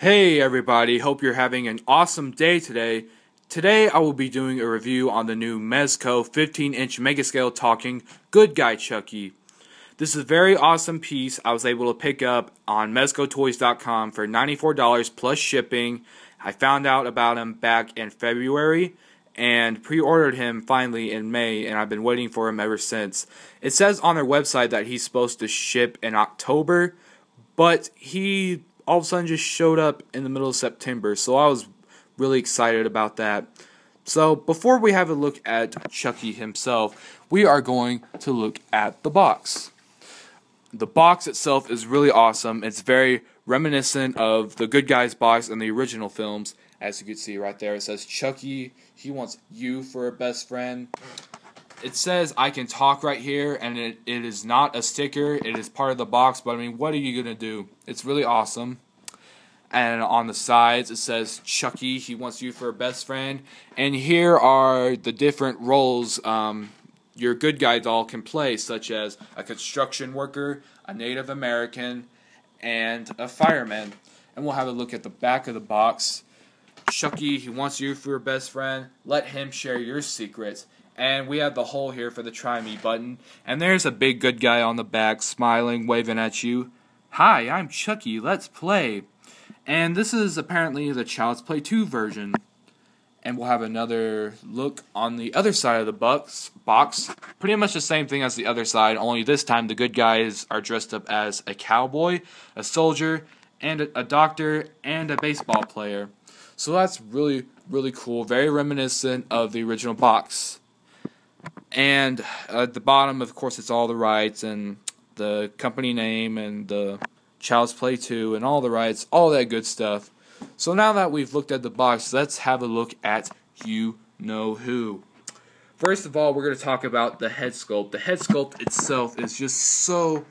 Hey everybody, hope you're having an awesome day today. Today I will be doing a review on the new Mezco 15-inch Megascale talking Good Guy Chucky. This is a very awesome piece I was able to pick up on mezcotoys.com for $94 plus shipping. I found out about him back in February and pre-ordered him finally in May, and I've been waiting for him ever since. It says on their website that he's supposed to ship in October, but he all of a sudden just showed up in the middle of September, so I was really excited about that. So before we have a look at Chucky himself, we are going to look at the box. The box itself is really awesome. It's very reminiscent of the Good Guys box in the original films. As you can see right there, it says Chucky, he wants you for a best friend. It says I can talk right here, and it is not a sticker. It is part of the box, but I mean, what are you going to do? It's really awesome. And on the sides, it says Chucky, he wants you for a best friend. And here are the different roles your Good Guy doll can play, such as a construction worker, a Native American, and a fireman. And we'll have a look at the back of the box. Chucky, he wants you for your best friend. Let him share your secrets. And we have the hole here for the try me button. And there's a big good guy on the back, smiling, waving at you. Hi, I'm Chucky, let's play. And this is apparently the Child's Play 2 version. And we'll have another look on the other side of the box. Pretty much the same thing as the other side, only this time the good guys are dressed up as a cowboy, a soldier, and a doctor, and a baseball player. So that's really, really cool. Very reminiscent of the original box. And at the bottom, of course, it's all the rights and the company name and the Child's Play 2 and all the rights, all that good stuff. So now that we've looked at the box, let's have a look at You Know Who. First of all, we're going to talk about the head sculpt. The head sculpt itself is just so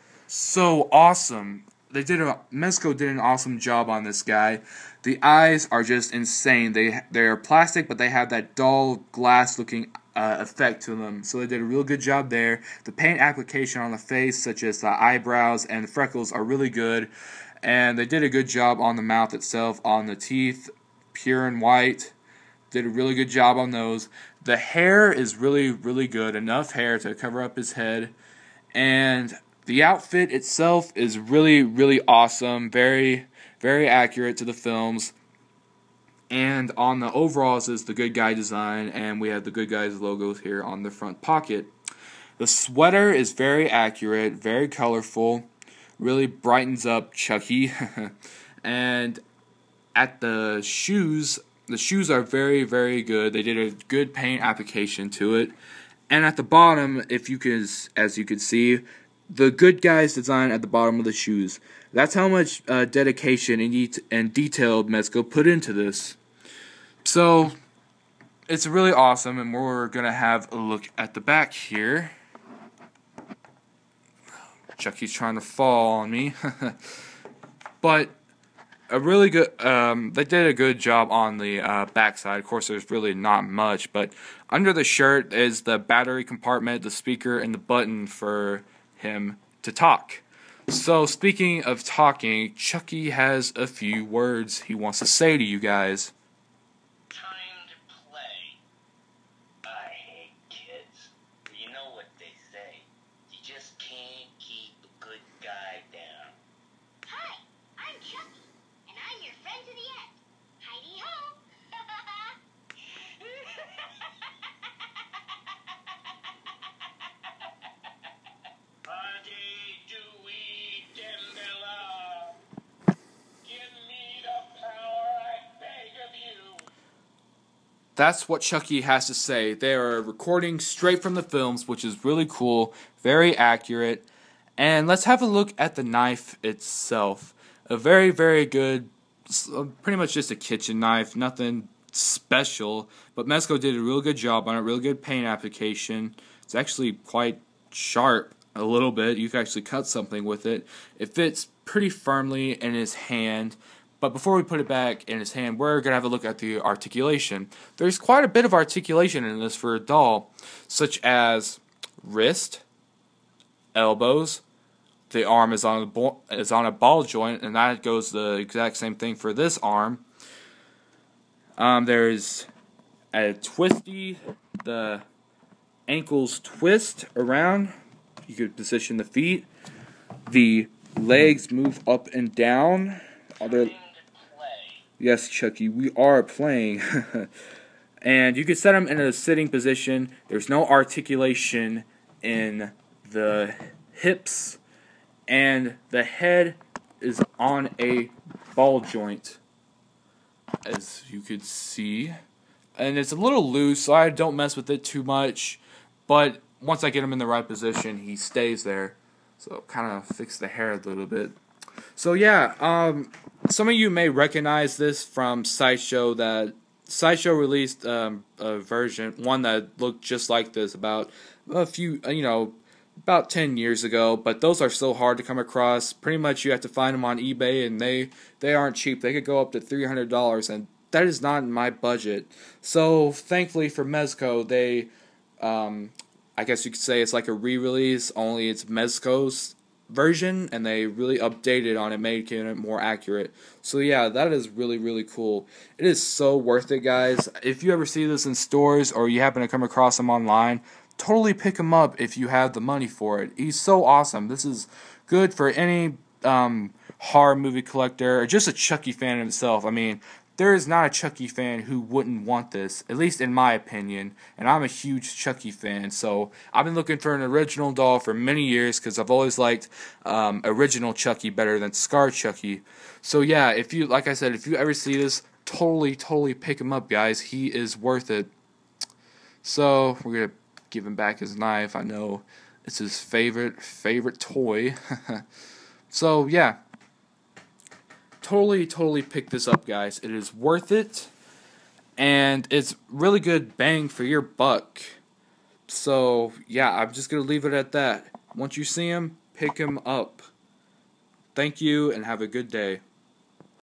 awesome. Mezco did an awesome job on this guy. The eyes are just insane. They're plastic, but they have that dull glass looking effect to them. So they did a real good job there. The paint application on the face, such as the eyebrows and the freckles, are really good. And they did a good job on the mouth itself, on the teeth, pure and white. Did a really good job on those. The hair is really, really good. Enough hair to cover up his head. And the outfit itself is really, really awesome. Very, very accurate to the films. And on the overalls is the Good Guy design, and we have the Good Guys logos here on the front pocket. The sweater is very accurate, very colorful, really brightens up Chucky. And at the shoes are very, very good. They did a good paint application to it. And at the bottom, as you can see, the Good Guys design at the bottom of the shoes. That's how much dedication and detail Mezco put into this. So, it's really awesome, and we're going to have a look at the back here. Chucky's trying to fall on me. But a really good, they did a good job on the back side. Of course, there's really not much, but under the shirt is the battery compartment, the speaker, and the button for him to talk. So, speaking of talking, Chucky has a few words he wants to say to you guys. Time to play. I hate kids. You know what they say. You just can't keep a good guy down. Hi, I'm Chucky, and I'm your friend to the end. Heidi-ho! That's what Chucky has to say. They are recording straight from the films, which is really cool, very accurate. And let's have a look at the knife itself. A very, very good, pretty much just a kitchen knife, nothing special. But Mezco did a real good job on it, real good paint application. It's actually quite sharp a little bit. You can actually cut something with it. It fits pretty firmly in his hand. But before we put it back in his hand, we're going to have a look at the articulation. There's quite a bit of articulation in this for a doll, such as wrist, elbows, the arm is on a ball joint, and that goes the exact same thing for this arm. There's a twisty, the ankles twist around. You could position the feet. The legs move up and down. Yes, Chucky, we are playing. And you can set them in a sitting position. There's no articulation in the hips, and the head is on a ball joint, as you could see. And it's a little loose, so I don't mess with it too much. But once I get him in the right position, he stays there. So kind of fix the hair a little bit. So yeah, some of you may recognize this from Sideshow. That Sideshow released a version, one that looked just like this about about 10 years ago. But those are so hard to come across. Pretty much you have to find them on eBay, and they aren't cheap. They could go up to $300, and that is not in my budget. So thankfully for Mezco, they I guess you could say it's like a re-release, only it's Mezco's version, and they really updated on it, making it more accurate. So yeah, that is really, really cool. It is so worth it, guys. If you ever see this in stores, or you happen to come across him online, totally pick him up if you have the money for it. He's so awesome. This is good for any horror movie collector, or just a Chucky fan himself. I mean, there is not a Chucky fan who wouldn't want this, at least in my opinion, and I'm a huge Chucky fan, so I've been looking for an original doll for many years, because I've always liked original Chucky better than Scar Chucky. So yeah, if you, like I said, if you ever see this, totally pick him up, guys. He is worth it. So we're going to give him back his knife. I know it's his favorite toy. So yeah, totally pick this up, guys. It is worth it, and it's really good bang for your buck. So yeah, I'm just gonna leave it at that. Once you see him, pick him up. Thank you, and have a good day.